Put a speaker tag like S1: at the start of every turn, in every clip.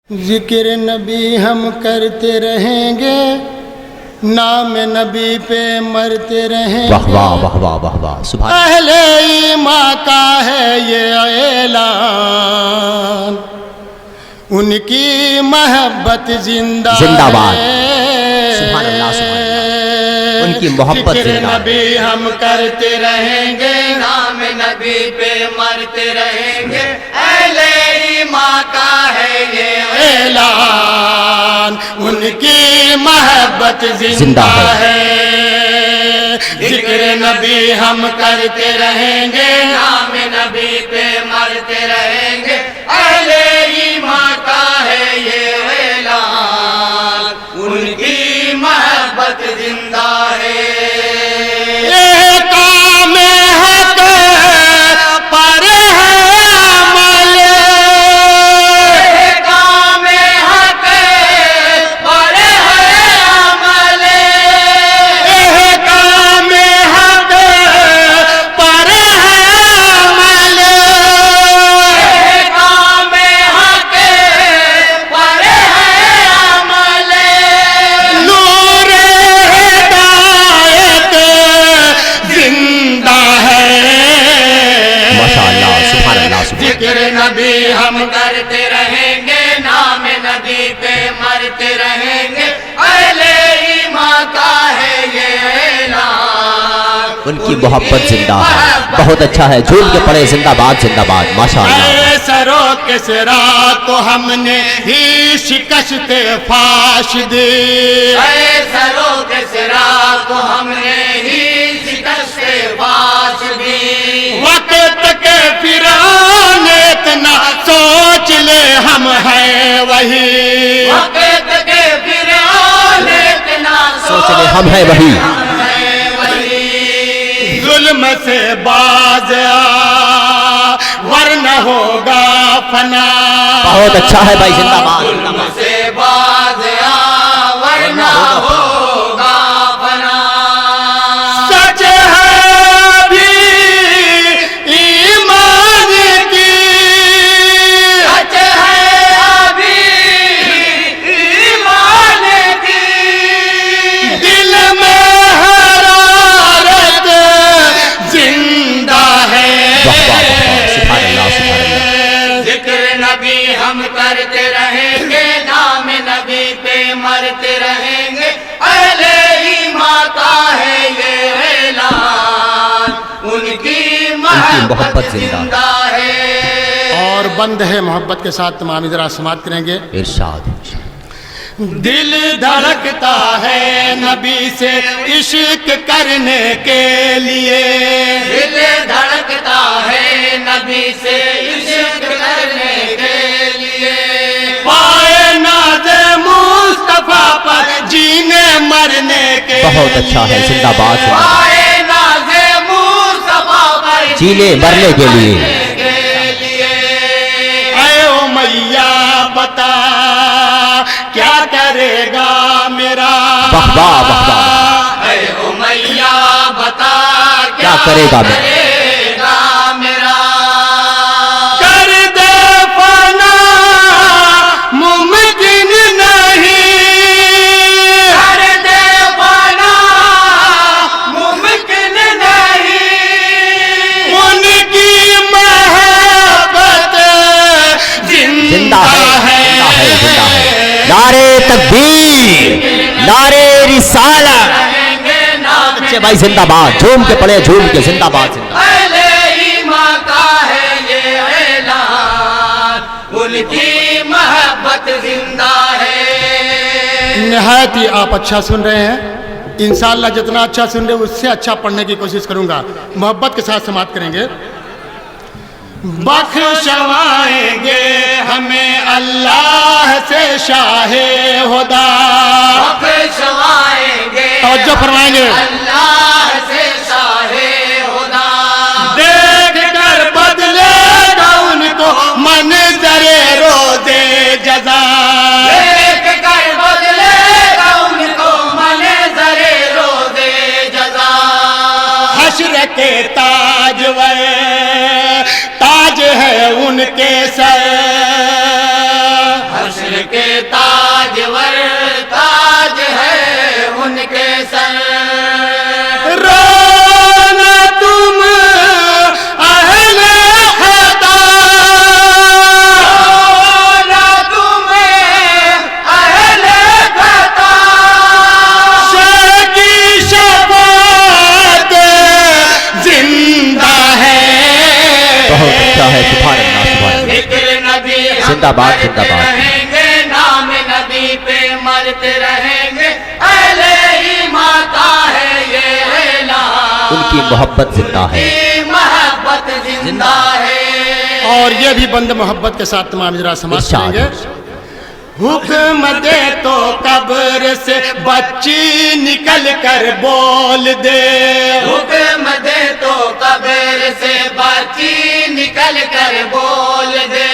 S1: ذکر نبی ہم کرتے رہیں گے، نام نبی پہ مرتے رہیں گے۔
S2: واہ واہ واہ واہ واہ واہ سبحان
S1: اہل ایمان کا ہے یہ اعلان، ان کی محبت زندہ
S2: باد
S1: ہے۔
S2: سبحان اللہ سبحان اللہ، ان کی محبت
S1: ذکر
S2: زندہ ہے۔
S1: نبی ہم کرتے رہیں گے،
S3: نام نبی پہ مرتے رہیں گے، اہل ایمان کا ہے یہ
S1: اعلان، ان کی محبت زندہ ہے۔ ذکر نبی ہم کرتے رہیں گے،
S3: نام نبی پہ مرتے رہیں گے، اہل ایمان کا ہے یہ اعلان، ان کی محبت زندہ ہے۔
S1: یہ کام حق پر ہے عمل،
S3: کام حق پر ہے عمل،
S1: یہ کام حق پر ہے عمل،
S3: کام حق پر ہے عمل،
S1: نور ہدایت زندہ ہے۔
S2: ماشاء اللہ سبحان اللہ سبحان
S1: ذکر نبی ہم
S3: کرتے رہیں گے، نام نبی پہ مرتے رہیں گے، اہل ایمان کا ہے یہ اعلان،
S2: ان کی محبت زندہ ہے۔ بہت اچھا ہے، جھوم کے پڑے زندہ باد ماشاء اللہ۔
S1: سرو کسرا کو ہم نے ہی شکست فاش دی،
S3: اے سرو کسرا کو ہم نے ہی شکست باش دی،
S1: وقت کے فرعون اتنا سوچ لے ہم ہیں وہی،
S3: وقت کے فرعون اتنا
S2: سوچ لے ہم ہیں وہی،
S3: ہے وہی،
S1: ظلم سے باز آ ورنہ ہوگا فنا۔
S2: بہت اچھا ہے بھائی، زندہ باد۔
S3: سے باز آ ورنہ ہوگا فنا،
S1: سچ ہے بھی ایمان کی،
S3: سچ ہے ابھی ایمان کی،
S1: دل میں حرارت زندہ ہے۔
S2: واہ واہ واہ واہ سبحان اللہ سبحان اللہ۔
S3: ذکر نبی ہم کرتے رہیں گے، نام نبی پہ مرتے رہیں گے، اہل ایمان کا ہے یہ اعلان، ان کی محبت زندہ ہے۔
S1: اور بند ہے محبت کے ساتھ تمام ذرا سماعت کریں گے۔
S2: ارشاد
S1: دل دھڑکتا ہے نبی سے عشق کرنے کے لیے،
S3: دل دھڑکتا ہے نبی سے عشق کرنے کے لیے،
S1: پائے ناز مصطفیٰ پر جینے مرنے کے
S2: بہت اچھا ہے، زندہ باد زندہ باد۔
S3: آئے ناز مصطفیٰ پر
S2: جینے مرنے کے لیے،
S3: کے لیے،
S1: اے او میاں بتا کیا کرے گا میرا،
S2: واہ واہ واہ واہ،
S3: اے امیہ بتا
S2: کیا کرے گا میرا،
S3: کرے گا میرا،
S1: کر دے فنا ممکن نہیں،
S3: کر دے فنا ممکن نہیں،
S1: ان کی محبت
S2: زندہ ہے زندہ ہے زندہ ہے۔ نعرے تکبیر، نعرے رسالت،
S3: رہیں گے نام
S2: اچھے بھائی زندہ باد، جھوم کے پڑے جھوم کے زندہ باد زندہ باد۔
S3: اہل ایمان کا ہے یہ اعلان، ان کی محبت زندہ ہے۔
S1: نہایت ہی آپ اچھا سن رہے ہیں، انشاءاللہ جتنا اچھا سن رہے ہیں اس سے اچھا پڑھنے کی کوشش کروں گا۔ محبت کے ساتھ سماعت کریں گے۔ بخشوائیں گے ہمیں اللہ سے شاہ خدا،
S3: بخشوائیں گے
S1: توجہ فرمائیں گے،
S3: اللہ سے شاہ خدا،
S1: دیکھ کر بدلے گا ان کو منظر روزے جزا،
S3: دیکھ کر بدلے گا ان کو منظر روزے جزا،
S1: حشر کے تاج تاج ہے ان کے سر،
S3: حشر
S2: زندہ باد زندہ باد
S3: رہیں گے نام نبی پہ مرتے رہیں گے اہل ایمان کا ہے یہ اعلان
S2: ان کی محبت زندہ ہے
S3: محبت زندہ ہے
S1: اور یہ بھی بند محبت کے ساتھ تمام حضرات سماعت کریں گے حکم دے تو قبر سے بچی نکل کر بول دے
S3: حکم دے تو قبر سے بچی نکل کر بول دے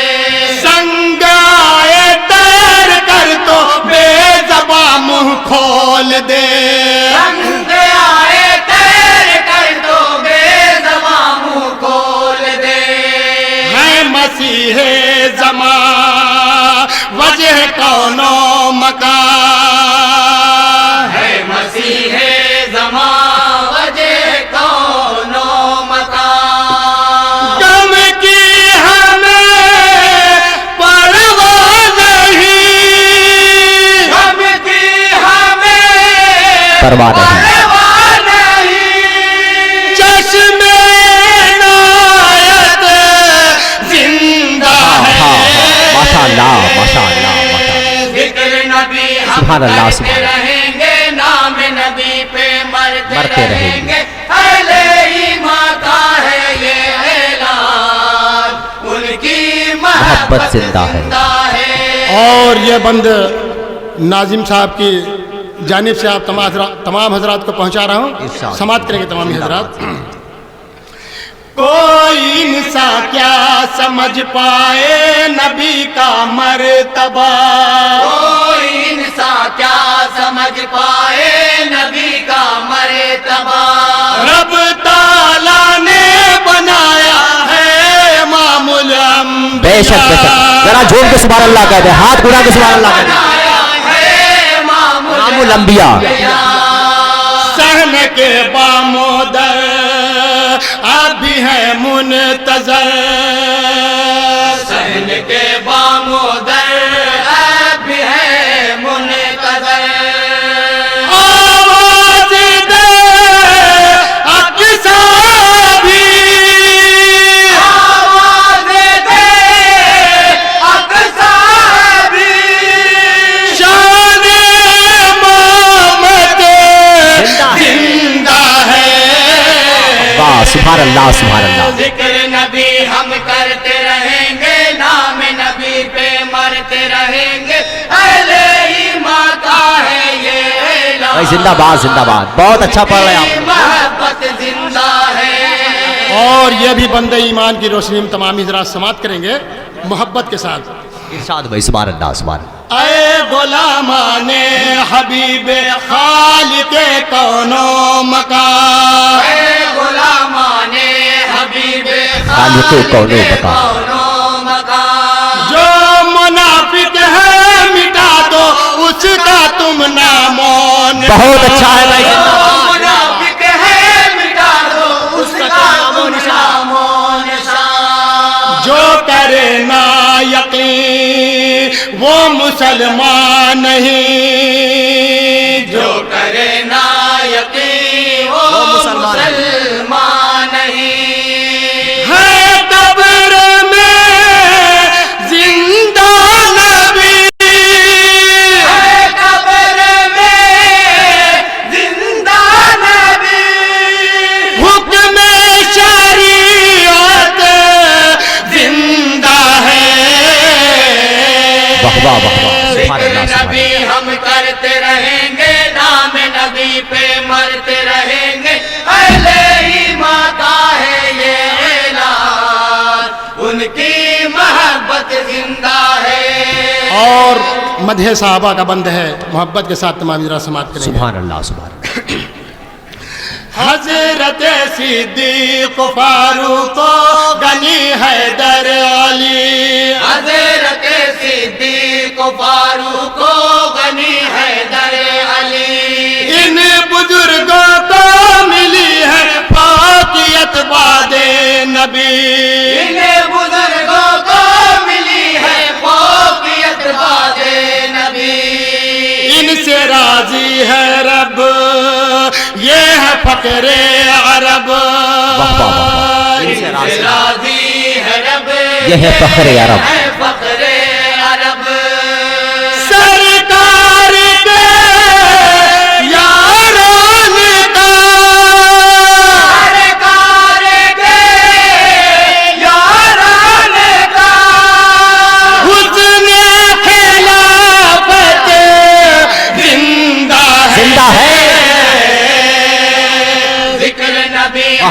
S1: سنگائے تیر کر تو بے زباں منہ کھول دے
S3: سنگ آئے تیر کر تو بے زباں منہ کھول دے
S1: ہے مسیح زمان وجہ کون و مکان
S3: ہے مسیح زمان وجہ کون و مکان
S1: غم کی ہمیں پرواہ نہیں
S3: غم کی ہمیں
S2: پرواہ نہیں
S3: پرواہ نہیں
S1: چشم عنایت زندہ
S2: ماشاء اللہ ماشاء اللہ
S3: ذکر نبی ہم
S2: سبحان اللہ،
S3: کرتے
S2: سبحان اللہ۔
S3: رہیں گے نام نبی پہ مرتے
S2: مرتے رہیں
S3: رہیں گے اہل ایمان کا ہے یہ اعلان ان کی محبت
S2: زندہ ہے۔
S3: ہے
S1: اور یہ بند ناظم صاحب کی جانب سے آپ تمام حضرات کو پہنچا رہا ہوں
S2: ارشاد۔
S1: سماعت کریں گے تمام حضرات کوئی انسان کیا سمجھ پائے نبی کا مرتبہ
S3: کوئی انسان کیا سمجھ پائے نبی کا مرتبہ
S1: رب تعالیٰ نے بنایا ہے امام الانبیاء
S2: بے شک بے شک ذرا جھوم کے سبحان اللہ کہتے ہیں ہاتھ اڑا کے سبحان اللہ کہتے ہیں
S3: بنایا ہے امام
S2: امام الانبیاء
S1: سہن کے بامودر اب بھی ہے منتظر
S3: سہن کے بامودر اب بھی ہے منتظر
S1: آواز دے اقصا بھی
S3: آواز دے اقصا بھی
S1: شان امامت زندہ ہے
S2: واہ سبحان اللہ سبحان اللہ
S3: ذکر نبی ہم کرتے رہیں گے نام نبی پہ مرتے رہیں گے اہل ایمان کا ہے یہ اعلان
S2: بھائی زندہ باد بہت اچھا پڑھ رہے ہیں آپ
S3: محبت زندہ ہے
S1: اور یہ بھی بندے ایمان کی روشنی میں تمام حضرات سماعت کریں گے محبت کے ساتھ
S2: ارشاد بھائی سبحان اللہ سبحان اللہ
S1: اے غلامان حبیب خالق کون و مکان
S3: اے غلامان حبیب
S2: خالق کون و مکان
S3: کون و مکان
S1: جو منافق ہے مٹا دو اس کا تم نامون
S2: بہت اچھا ہے بھائی
S3: منافق ہے مٹا دو اس کا نام و نشان
S1: جو کرے نا یقین وہ مسلمان نہیں
S3: جو کرے نا یقین وہ مسلمان نہیں
S1: ہے قبر میں زندہ نبی
S3: ہے قبر میں زندہ نبی
S1: حکم شریعت زندہ ہے
S2: واہ واہ واہ واہ سبحان
S3: ذکر
S2: اللہ سبحان
S3: نبی
S2: اللہ
S3: ہم کرتے رہیں گے نام نبی پہ مرتے رہیں گے اہل ایمان کا ہے یہ اعلان ان کی محبت زندہ ہے
S1: اور مدح صحابہ کا بند ہے محبت کے ساتھ تمام حضرات سماعت کریں گے
S2: سبحان اللہ سبحان اللہ
S1: حضرت صدیق فاروق غنی حیدر علی
S3: حضرت صدیق فاروق غنی حیدر علی
S1: ان بزرگوں کو ملی ہے پاکیت بعد نبی
S3: ان بزرگوں کو ملی ہے فوقیت بعد نبی
S1: ان سے راضی ہے رب یہ ہے فقر عرب
S2: واہ
S3: ان سے راضی ہے رب
S2: یہ ہے فخر عرب
S3: ہے فخر